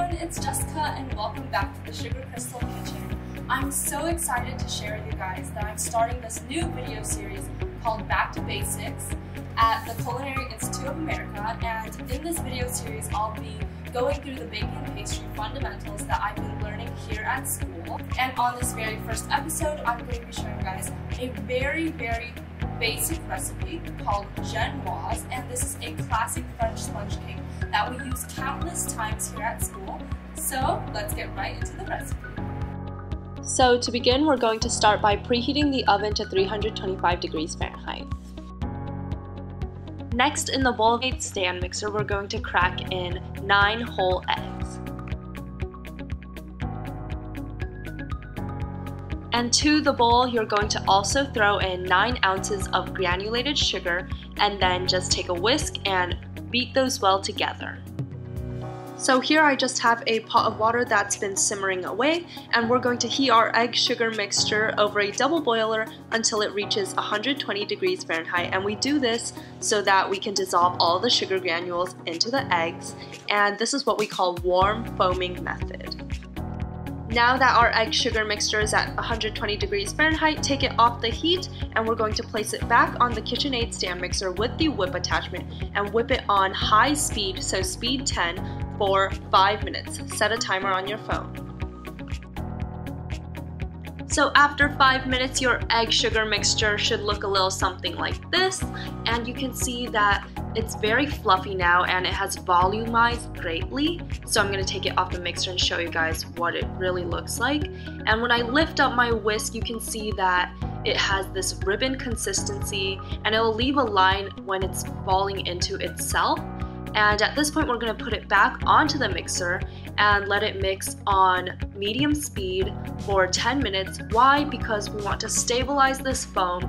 everyone, it's Jessica and welcome back to the Sugar Crystal Kitchen. I'm so excited to share with you guys that I'm starting this new video series called Back to Basics at the Culinary Institute of America, and in this video series I'll be going through the baking and pastry fundamentals that I've been learning here at school. And on this very first episode I'm going to be showing you guys a very basic recipe called Genoise, and this is a classic French sponge cake that we use countless times here at school. So let's get right into the recipe. So to begin, we're going to start by preheating the oven to 325 degrees Fahrenheit. Next, in the bowl stand mixer, we're going to crack in 9 whole eggs. And to the bowl, you're going to also throw in 9 ounces of granulated sugar, and then just take a whisk and beat those well together. So here I just have a pot of water that's been simmering away, and we're going to heat our egg sugar mixture over a double boiler until it reaches 120 degrees Fahrenheit. And we do this so that we can dissolve all the sugar granules into the eggs, and this is what we call warm foaming method. Now that our egg sugar mixture is at 120 degrees Fahrenheit, take it off the heat, and we're going to place it back on the KitchenAid stand mixer with the whip attachment and whip it on high speed, so speed 10, for 5 minutes. Set a timer on your phone. So after 5 minutes, your egg sugar mixture should look a little something like this, and you can see that it's very fluffy now and it has volumized greatly. So I'm going to take it off the mixer and show you guys what it really looks like. And when I lift up my whisk, you can see that it has this ribbon consistency, and it will leave a line when it's falling into itself. And at this point, we're going to put it back onto the mixer and let it mix on medium speed for 10 minutes. Why? Because we want to stabilize this foam,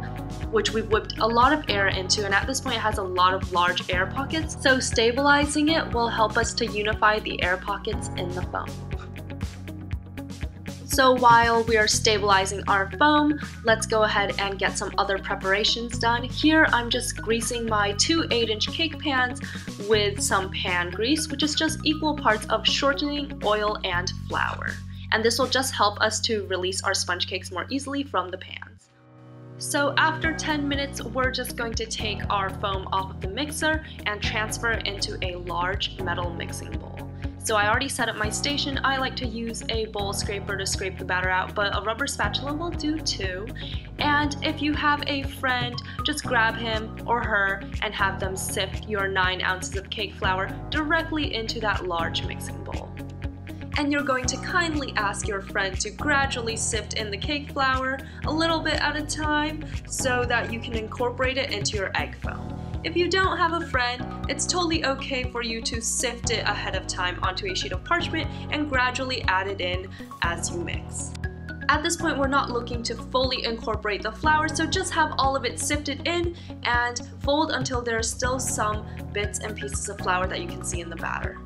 which we've whipped a lot of air into, and at this point it has a lot of large air pockets. So stabilizing it will help us to unify the air pockets in the foam. So while we are stabilizing our foam, let's go ahead and get some other preparations done. Here I'm just greasing my 2 8-inch cake pans with some pan grease, which is just equal parts of shortening, oil, and flour. And this will just help us to release our sponge cakes more easily from the pans. So after 10 minutes, we're just going to take our foam off of the mixer and transfer it into a large metal mixing bowl. So I already set up my station. I like to use a bowl scraper to scrape the batter out, but a rubber spatula will do too. And if you have a friend, just grab him or her and have them sift your 9 ounces of cake flour directly into that large mixing bowl. And you're going to kindly ask your friend to gradually sift in the cake flour a little bit at a time so that you can incorporate it into your egg foam. If you don't have a friend, it's totally okay for you to sift it ahead of time onto a sheet of parchment and gradually add it in as you mix. At this point, we're not looking to fully incorporate the flour, so just have all of it sifted in and fold until there are still some bits and pieces of flour that you can see in the batter.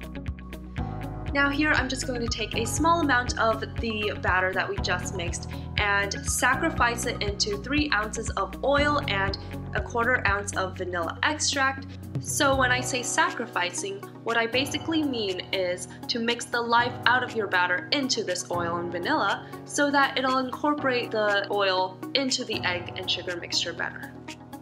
Now here I'm just going to take a small amount of the batter that we just mixed and sacrifice it into 3 ounces of oil and 1/4 ounce of vanilla extract. So when I say sacrificing, what I basically mean is to mix the life out of your batter into this oil and vanilla so that it'll incorporate the oil into the egg and sugar mixture better.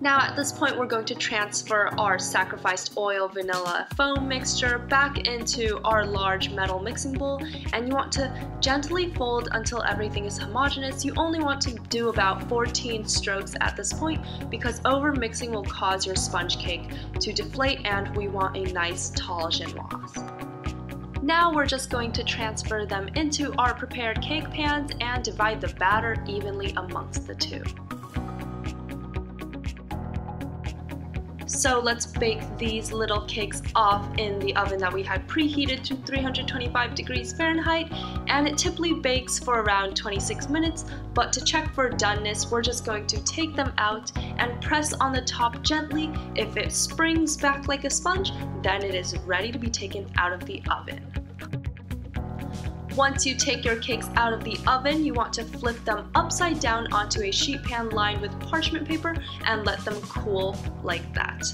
Now at this point, we're going to transfer our sacrificed oil vanilla foam mixture back into our large metal mixing bowl, and you want to gently fold until everything is homogeneous. You only want to do about 14 strokes at this point because over mixing will cause your sponge cake to deflate, and we want a nice tall genoise. Now we're just going to transfer them into our prepared cake pans and divide the batter evenly amongst the two. So let's bake these little cakes off in the oven that we had preheated to 325 degrees Fahrenheit, and it typically bakes for around 26 minutes, but to check for doneness, we're just going to take them out and press on the top gently. If it springs back like a sponge, then it is ready to be taken out of the oven. Once you take your cakes out of the oven, you want to flip them upside down onto a sheet pan lined with parchment paper and let them cool like that.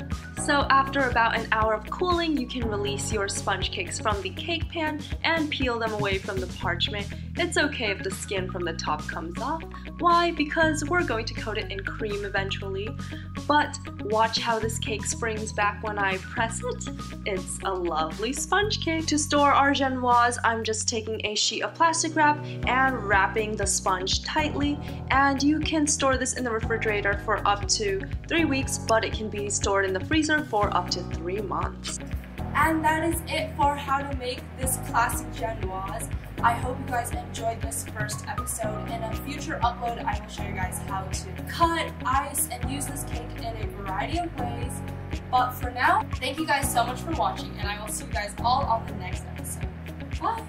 So after about an hour of cooling, you can release your sponge cakes from the cake pan and peel them away from the parchment. It's okay if the skin from the top comes off. Why? Because we're going to coat it in cream eventually. But watch how this cake springs back when I press it. It's a lovely sponge cake. To store our Genoise, I'm just taking a sheet of plastic wrap and wrapping the sponge tightly. And you can store this in the refrigerator for up to 3 weeks, but it can be stored in the freezer for up to 3 months. And that is it for how to make this classic Genoise. I hope you guys enjoyed this first episode. In a future upload, I will show you guys how to cut, ice, and use this cake in a variety of ways. But for now, thank you guys so much for watching, and I will see you guys all on the next episode. Bye!